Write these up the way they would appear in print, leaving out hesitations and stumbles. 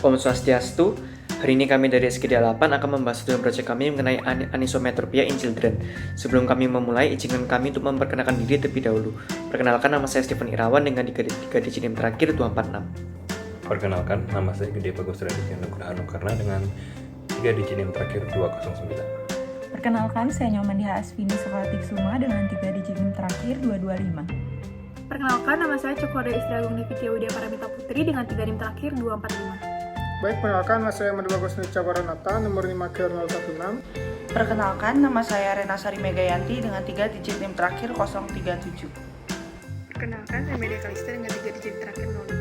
Om Swastiastu. Hari ini kami dari SKD 8 akan membahas student project kami mengenai anisometropia in children. Sebelum kami memulai, izinkan kami untuk memperkenalkan diri terlebih dahulu. Perkenalkan, nama saya Stephen Irawan dengan 3 digit NIM terakhir 246. Perkenalkan, nama saya Gede Bagus Raditya Nugraha Karna dengan 3 digit NIM terakhir 209. Perkenalkan, saya Nyomandiha Asvini Sokalatik Suma dengan 3 digit NIM terakhir 225. Perkenalkan, nama saya Cokoda Istragung Devitya Widya Paramita Putri dengan 3 NIM terakhir 245. Baik, perkenalkan, nama saya Madu Bagus Nica Baranata, nomor 5 KR 016. Perkenalkan, nama saya Rena Sari Megayanti dengan 3 digit NIM terakhir 037. Perkenalkan, saya Media Kalista dengan 3 digit terakhir 05.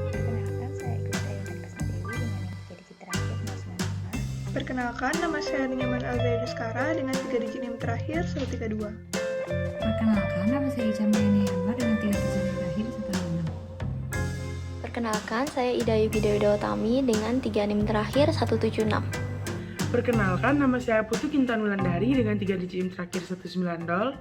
Perkenalkan, saya Iqbal Intan Kesmadewi dengan 3 digit terakhir 095. Perkenalkan, nama saya Nyaman Alzair Skara dengan 3 digit NIM terakhir 132. Perkenalkan, nama saya Ica Mayani Yanwar dengan 3 digit NIM terakhir 156. Perkenalkan, saya Ida Yugida Widawatami dengan 3 NIM terakhir 176. Perkenalkan, nama saya Putu Kintan Wulandari dengan 3 digit NIM terakhir 190.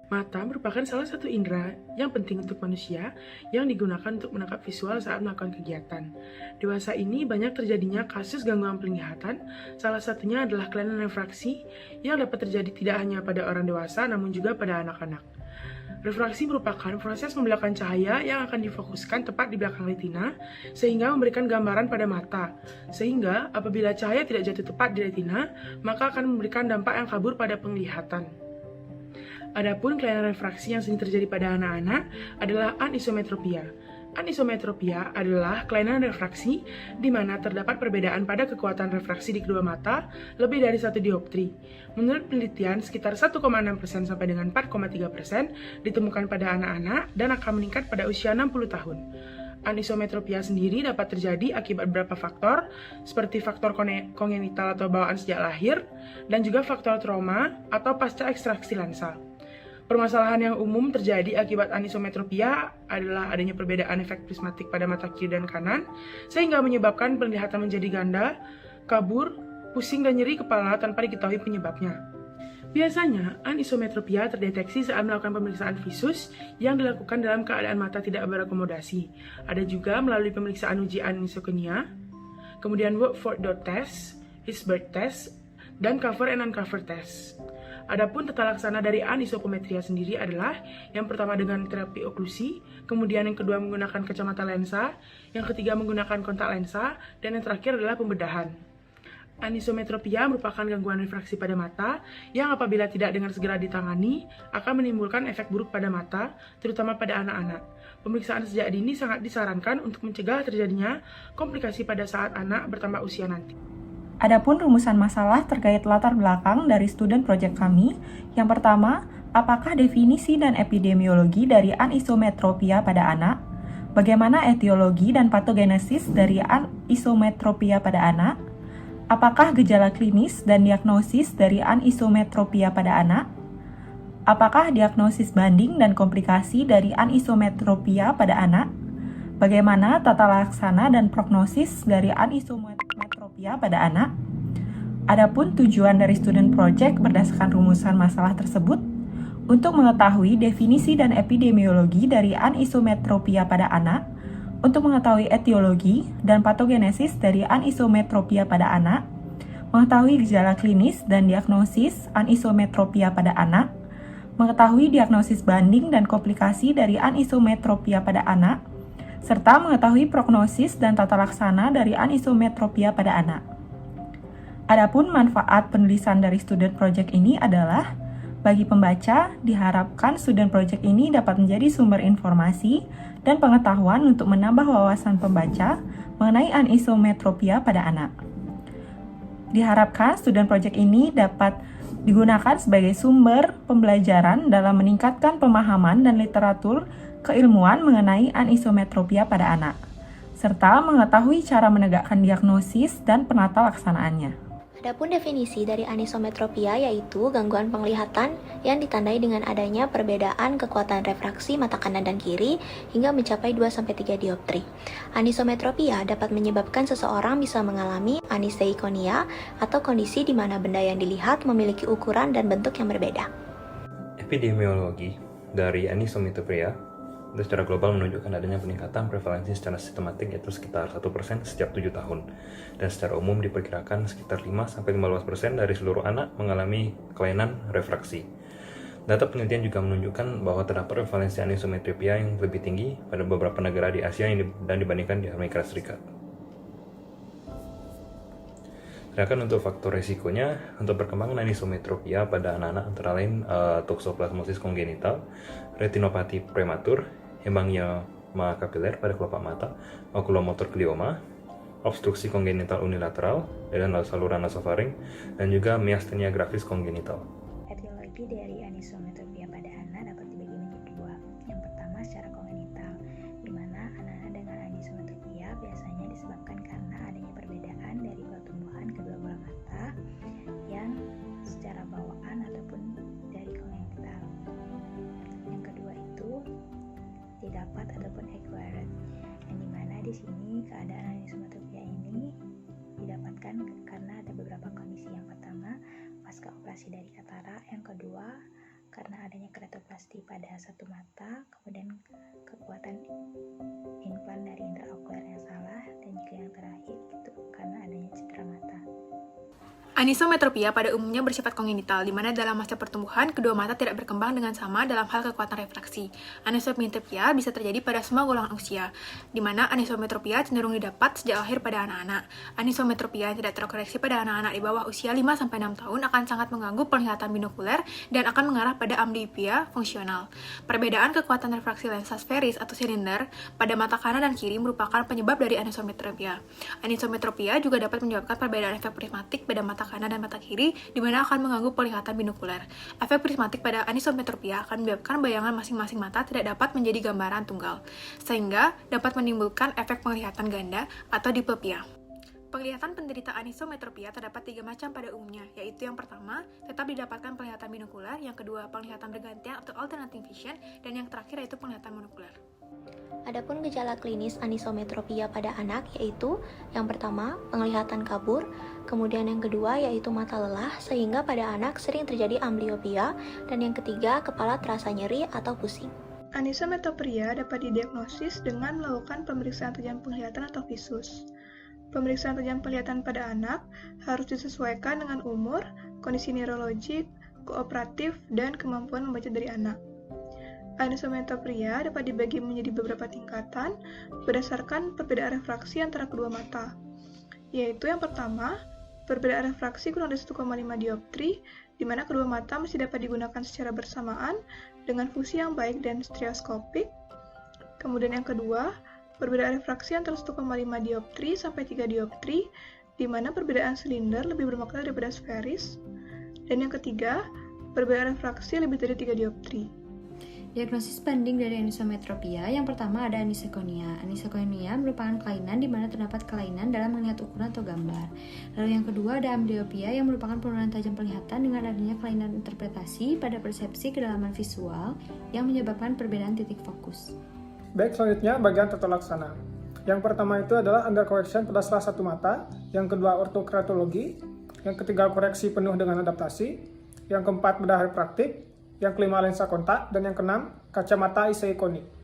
Mata merupakan salah satu indera yang penting untuk manusia yang digunakan untuk menangkap visual saat melakukan kegiatan. Dewasa ini banyak terjadinya kasus gangguan penglihatan, salah satunya adalah kelainan refraksi yang dapat terjadi tidak hanya pada orang dewasa namun juga pada anak-anak. Refraksi merupakan proses membelokkan cahaya yang akan difokuskan tepat di belakang retina sehingga memberikan gambaran pada mata. Sehingga apabila cahaya tidak jatuh tepat di retina, maka akan memberikan dampak yang kabur pada penglihatan. Adapun kelainan refraksi yang sering terjadi pada anak-anak adalah anisometropia. Anisometropia adalah kelainan refraksi di mana terdapat perbedaan pada kekuatan refraksi di kedua mata lebih dari 1 dioptri. Menurut penelitian, sekitar 1,6% sampai dengan 4,3% ditemukan pada anak-anak dan akan meningkat pada usia 60 tahun. Anisometropia sendiri dapat terjadi akibat beberapa faktor, seperti faktor kongenital atau bawaan sejak lahir, dan juga faktor trauma atau pasca ekstraksi lensa. Permasalahan yang umum terjadi akibat anisometropia adalah adanya perbedaan efek prismatik pada mata kiri dan kanan, sehingga menyebabkan penglihatan menjadi ganda, kabur, pusing dan nyeri kepala tanpa diketahui penyebabnya. Biasanya, anisometropia terdeteksi saat melakukan pemeriksaan visus yang dilakukan dalam keadaan mata tidak berakomodasi. Ada juga melalui pemeriksaan uji anisogenia, kemudian Woodford dot test, Hirschberg test, dan cover and uncover test. Adapun tata laksana dari anisometria sendiri adalah yang pertama dengan terapi oklusi, kemudian yang kedua menggunakan kacamata lensa, yang ketiga menggunakan kontak lensa, dan yang terakhir adalah pembedahan. Anisometropia merupakan gangguan refraksi pada mata yang apabila tidak dengan segera ditangani akan menimbulkan efek buruk pada mata, terutama pada anak-anak. Pemeriksaan sejak dini sangat disarankan untuk mencegah terjadinya komplikasi pada saat anak bertambah usia nanti. Adapun rumusan masalah terkait latar belakang dari student project kami, yang pertama, apakah definisi dan epidemiologi dari anisometropia pada anak? Bagaimana etiologi dan patogenesis dari anisometropia pada anak? Apakah gejala klinis dan diagnosis dari anisometropia pada anak? Apakah diagnosis banding dan komplikasi dari anisometropia pada anak? Bagaimana tata laksana dan prognosis dari anisometropia pada anak? Adapun tujuan dari student project berdasarkan rumusan masalah tersebut untuk mengetahui definisi dan epidemiologi dari anisometropia pada anak, untuk mengetahui etiologi dan patogenesis dari anisometropia pada anak, mengetahui gejala klinis dan diagnosis anisometropia pada anak, mengetahui diagnosis banding dan komplikasi dari anisometropia pada anak, serta mengetahui prognosis dan tata laksana dari anisometropia pada anak. Adapun manfaat penulisan dari student project ini adalah, bagi pembaca, diharapkan student project ini dapat menjadi sumber informasi dan pengetahuan untuk menambah wawasan pembaca mengenai anisometropia pada anak. Diharapkan student project ini dapat digunakan sebagai sumber pembelajaran dalam meningkatkan pemahaman dan literatur keilmuan mengenai anisometropia pada anak, serta mengetahui cara menegakkan diagnosis dan penata laksanaannya. Adapun definisi dari anisometropia yaitu gangguan penglihatan yang ditandai dengan adanya perbedaan kekuatan refraksi mata kanan dan kiri hingga mencapai 2-3 dioptri. Anisometropia dapat menyebabkan seseorang bisa mengalami aniseikonia atau kondisi di mana benda yang dilihat memiliki ukuran dan bentuk yang berbeda. Epidemiologi dari anisometropia itu secara global menunjukkan adanya peningkatan prevalensi secara sistematik yaitu sekitar 1% setiap 7 tahun. Dan secara umum diperkirakan sekitar 5-15% dari seluruh anak mengalami kelainan refraksi. Data penelitian juga menunjukkan bahwa terdapat prevalensi anisometropia yang lebih tinggi pada beberapa negara di Asia dan dibandingkan di Amerika Serikat. Sedangkan untuk faktor resikonya, untuk perkembangan anisometropia pada anak-anak antara lain toksoplasmosis kongenital, retinopati prematur, hemangioma kapiler pada kelopak mata, oculomotor glioma, obstruksi kongenital unilateral dan saluran nasofaring, dan juga miastenia gravis kongenital. Etiologi dari anisometropia pada anak dapat dibagi menjadi dua. Yang pertama secara kongenital, di mana anak-anak dengan anisometropia biasanya disebabkan karena adanya perbedaan dari pertumbuhan kedua bola mata yang secara bawaan ataupun dari kongenital. Yang kedua itu didapat ataupun acquired, yang dimana di sini keadaan anisometropia ini didapatkan karena ada beberapa kondisi. Yang pertama pasca operasi dari katarak, yang kedua karena adanya keratoplasti pada satu mata, kemudian kekuatan implan dari intraokuler yang salah, dan juga yang terakhir itu karena adanya cedera mata. Anisometropia pada umumnya bersifat kongenital, di mana dalam masa pertumbuhan, kedua mata tidak berkembang dengan sama dalam hal kekuatan refraksi. Anisometropia bisa terjadi pada semua golongan usia, di mana anisometropia cenderung didapat sejak lahir pada anak-anak. Anisometropia yang tidak terkoreksi pada anak-anak di bawah usia 5-6 tahun akan sangat mengganggu penglihatan binokuler dan akan mengarah pada amblyopia fungsional. Perbedaan kekuatan refraksi lensa sferis atau silinder pada mata kanan dan kiri merupakan penyebab dari anisometropia. Anisometropia juga dapat menyebabkan perbedaan efek prismatik pada mata kanan dan mata kiri, di mana akan mengganggu penglihatan binokuler. Efek prismatik pada anisometropia akan menyebabkan bayangan masing-masing mata tidak dapat menjadi gambaran tunggal, sehingga dapat menimbulkan efek penglihatan ganda atau diplopia. Penglihatan penderita anisometropia terdapat 3 macam pada umumnya, yaitu yang pertama, tetap didapatkan penglihatan binokuler, yang kedua, penglihatan bergantian atau alternating vision, dan yang terakhir yaitu penglihatan monokuler. Adapun gejala klinis anisometropia pada anak yaitu yang pertama, penglihatan kabur, kemudian yang kedua yaitu mata lelah sehingga pada anak sering terjadi amblyopia, dan yang ketiga, kepala terasa nyeri atau pusing. Anisometropia dapat didiagnosis dengan melakukan pemeriksaan tajam penglihatan atau visus. Pemeriksaan tajam penglihatan pada anak harus disesuaikan dengan umur, kondisi neurologik, kooperatif, dan kemampuan membaca dari anak. Anisometropia dapat dibagi menjadi beberapa tingkatan berdasarkan perbedaan refraksi antara kedua mata, yaitu yang pertama, perbedaan refraksi kurang dari 1,5 dioptri, di mana kedua mata masih dapat digunakan secara bersamaan dengan fungsi yang baik dan stereoskopik. Kemudian yang kedua, perbedaan refraksi antara 1,5 dioptri sampai 3 dioptri, di mana perbedaan silinder lebih bermakna daripada sferis. Dan yang ketiga, perbedaan refraksi lebih dari 3 dioptri. Diagnosis banding dari anisometropia, yang pertama ada anisokonia. Anisokonia merupakan kelainan di mana terdapat kelainan dalam melihat ukuran atau gambar. Lalu yang kedua ada amblyopia yang merupakan penurunan tajam penglihatan dengan adanya kelainan interpretasi pada persepsi kedalaman visual yang menyebabkan perbedaan titik fokus. Baik, selanjutnya bagian tata laksana. Yang pertama itu adalah undercorrection pada salah satu mata, yang kedua ortokratologi, yang ketiga koreksi penuh dengan adaptasi, yang keempat bedah refraktif, yang kelima lensa kontak, dan yang keenam kacamata iseikonik.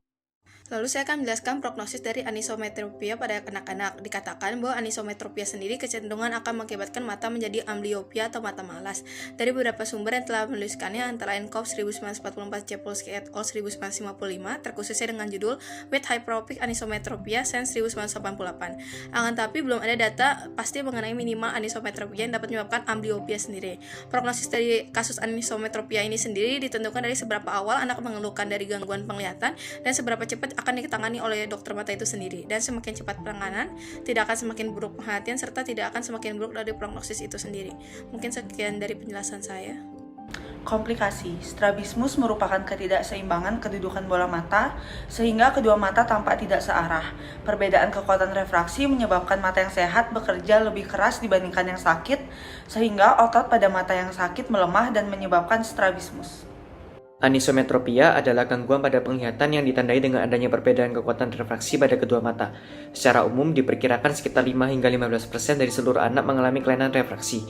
Lalu saya akan menjelaskan prognosis dari anisometropia pada anak-anak. Dikatakan bahwa anisometropia sendiri kecenderungan akan mengakibatkan mata menjadi amblyopia atau mata malas. Dari beberapa sumber yang telah menuliskannya, antara lain Kopp 1944, Cepolsky et al. 1955, terkhususnya dengan judul With Hyperopic Anisometropia, Sense 1988. Akan tapi belum ada data pasti mengenai minimal anisometropia yang dapat menyebabkan amblyopia sendiri. Prognosis dari kasus anisometropia ini sendiri ditentukan dari seberapa awal anak mengeluhkan dari gangguan penglihatan dan seberapa cepat akan ditangani oleh dokter mata itu sendiri, dan semakin cepat penanganan tidak akan semakin buruk perhatian serta tidak akan semakin buruk dari prognosis itu sendiri. Mungkin sekian dari penjelasan saya. Komplikasi. Strabismus merupakan ketidakseimbangan kedudukan bola mata sehingga kedua mata tampak tidak searah. Perbedaan kekuatan refraksi menyebabkan mata yang sehat bekerja lebih keras dibandingkan yang sakit sehingga otot pada mata yang sakit melemah dan menyebabkan strabismus. Anisometropia adalah gangguan pada penglihatan yang ditandai dengan adanya perbedaan kekuatan refraksi pada kedua mata. Secara umum diperkirakan sekitar 5-15% dari seluruh anak mengalami kelainan refraksi.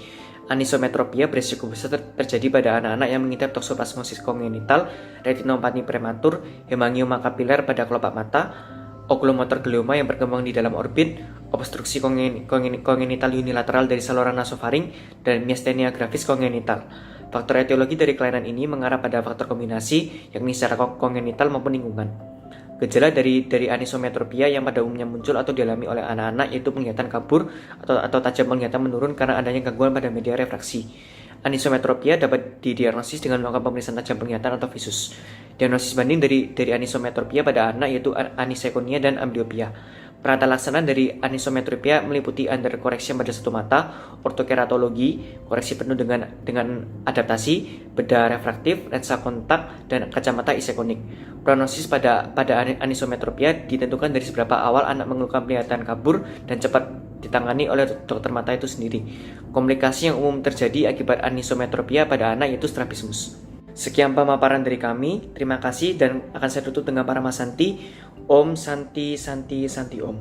Anisometropia berisiko besar terjadi pada anak-anak yang mengidap toksoplasmosis kongenital, retinopati prematur, hemangioma kapiler pada kelopak mata, okulomotor glioma yang berkembang di dalam orbit, obstruksi kongenital unilateral dari saluran nasofaring, dan miastenia gravis kongenital. Faktor etiologi dari kelainan ini mengarah pada faktor kombinasi, yakni secara kongenital maupun lingkungan. Gejala dari anisometropia yang pada umumnya muncul atau dialami oleh anak-anak yaitu penglihatan kabur atau tajam penglihatan menurun karena adanya gangguan pada media refraksi. Anisometropia dapat didiagnosis dengan melakukan pemeriksaan tajam penglihatan atau visus. Diagnosis banding dari anisometropia pada anak yaitu anisekonia dan amblyopia. Penata laksana dari anisometropia meliputi under correction pada satu mata, ortokeratologi, koreksi penuh dengan adaptasi, bedah refraktif, lensa kontak, dan kacamata isekonik. Prognosis pada anisometropia ditentukan dari seberapa awal anak mengeluhkan penglihatan kabur dan cepat ditangani oleh dokter mata itu sendiri. Komplikasi yang umum terjadi akibat anisometropia pada anak yaitu strabismus. Sekian pemaparan dari kami, terima kasih dan akan saya tutup dengan Paramasanti. Om Santi Santi Santi Om.